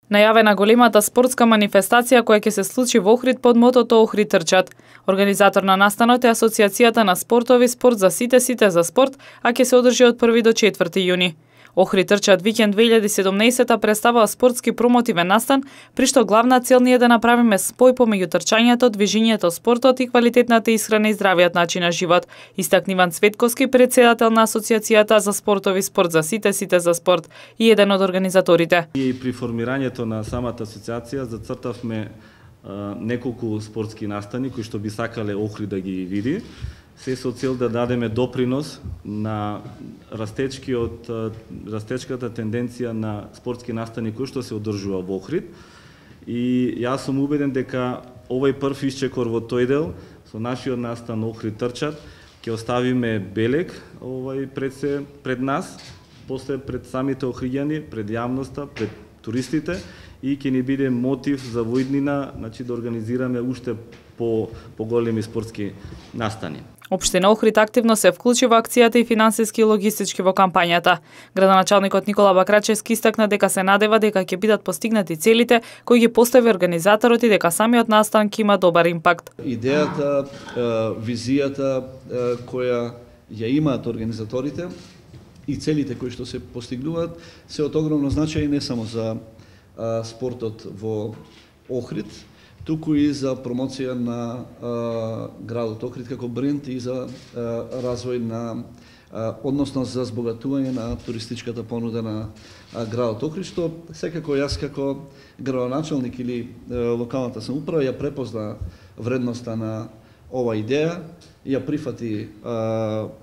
Најавена големата спортска манифестација која ќе се случи во Охрид под мотото Охрид трчат. Организатор на настанот е Асоциацијата на спортови Спорт за сите за спорт, а ќе се одржи од 1 до 4 јуни. Охрид трчат викенд 2017 представува спортски промотивен настан, при што главна цел ни е да направиме спој помеѓу трчањето, движењето, спортот и квалитетната исхрана и здравиот начин на живот, истакна Иван Цветковски, председател на Асоциацијата за спортови Спорт за сите за спорт и еден од организаторите. И при формирањето на самата асоциација зацртавме неколку спортски настани кои што би сакале Охрид да ги види, се со цел да дадеме допринос на растечката тенденција на спортски настани кои што се одржува во Охрид. И јас сум убеден дека овој прв исчекор во тој дел со нашиот настан Охрид трчат ќе оставиме белег пред нас, после пред самите охриѓани, пред јавноста, пред туристите и ќе ни биде мотив за во иднина, значи да организираме уште поголеми спортски настани. Општина Охрид активно се вклучи во акцијата и финансиски и логистички во кампањата. Градоначалникот Никола Бакрачевски истакна дека се надева дека ќе бидат постигнати целите кои ги постави организаторот и дека самиот настан ќе има добар импакт. Идејата, визијата која ја имаат организаторите и целите кои што се постигнуваат се од огромно значај не само за спортот во Охрид, туку и за промоција на градот Охрид како бренд и за развој на, односно за збогатување на туристичката понуда на градот Охрид, што секако јас како градоначалник или локалната самоуправа ја препозна вредноста на ова идеја, ја прифати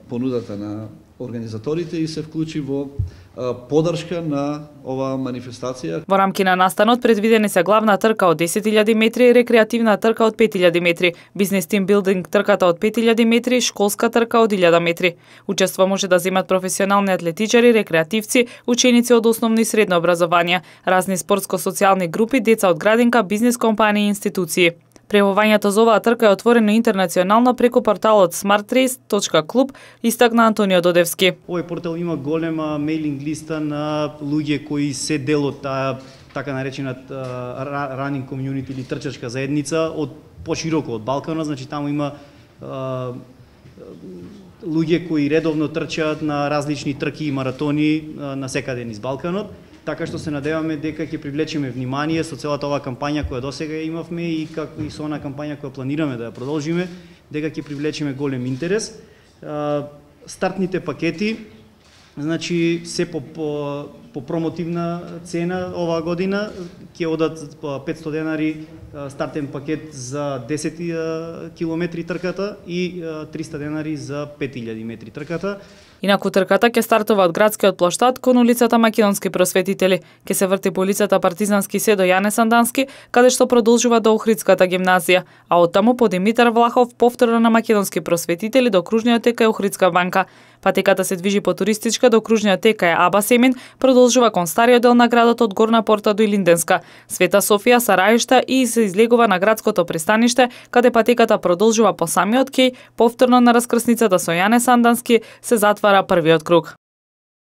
понудата на организаторите и се вклучи во подршка на оваа манифестација. Во рамки на настанот предвидени се главна трка од 10.000 метри и рекреативна трка од 5.000 метри, бизнес тим билдинг трката од 5.000 метри и школска трка од 1.000 метри. Учество може да земат професионални атлетичари, рекреативци, ученици од основно и средно образование, разни спортско-социјални групи, деца од градинка, бизнес компании и институции. Пријавувањето за оваа трка е отворено интернационално преку порталот smartrace.club, истакна Антонио Додевски. Овој портал има голема мејлинг листа на луѓе кои се дел од таа така наречената running community или трчачка заедница од пошироко од Балканот, значи таму има луѓе кои редовно трчаат на различни трки и маратони на секаде низ Балканот. Така што се надеваме дека ќе привлечеме внимание со целата оваа кампања која досега имавме и како и со онаа кампања која планираме да ја продолжиме, дека ќе привлечеме голем интерес. Стартните пакети, значи се по промотивна цена оваа година ќе одат 500 денари стартен пакет за 10 километри трката и 300 денари за 5000 метри трката. Инаку трката ќе стартува од градскиот плоштад кон улицата Македонски просветители, ќе се врти по улицата Партизански се до Јане Сандански, каде што продолжува до Охридската гимназија, а оттаму по Димитар Влахов повторно на Македонски просветители до окружниот тека и Охридска банка. Патеката се движи по туристичка до окружниот тека е Аба Семин, продолжува кон стариот дел на градот од Горна Порта до Илинденска, Света Софија, Сараишта и се излегува на градското пристаниште, каде патеката продолжува по самиот кеј, повторно на раскрсницата со Јане Сандански се затвара првиот круг.